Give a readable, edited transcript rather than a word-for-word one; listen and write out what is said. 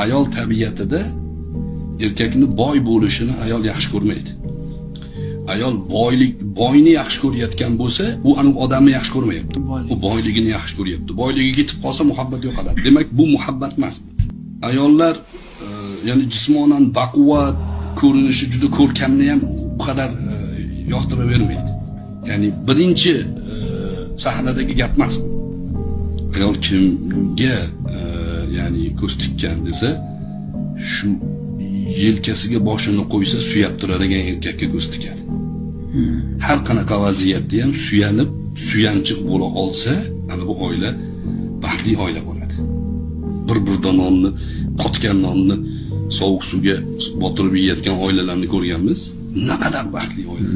ayol tabiatida erkakni boy bo'lishini ayol yaxshi ko'rmaydi. Ayol boyni yaxshi ko'rayotgan bo'lsa, u aniq odamni yaxshi ko'rmayapti. U boyligini yaxshi ko'ryapti. Boyligi ketib qolsa muhabbat yo'qoladi. Demak, bu muhabbat emas. Ayollar ya'ni jismonan baquvvat, ko'rinishi juda ko'rkamni ham bu qadar yoqtiravermaydi. Ya'ni birinchi sahnadagi gap emas bu. Ayol kimga ya'ni ko'z tikkan desa, shu yelkasiga boshini qo'ysa suyab turadigan erkakka ko'z tikadi. Har qanaqa vaziyatda ham suyanib, suyanchiq bo'la olsa, ana bu oila baxtli oila bo'ladi. Bir-birdan nonni, qotgan nonni sovuq suvga botirib yeyotgan oilalarni ko'rganmiz. Naqadar baxtli oila.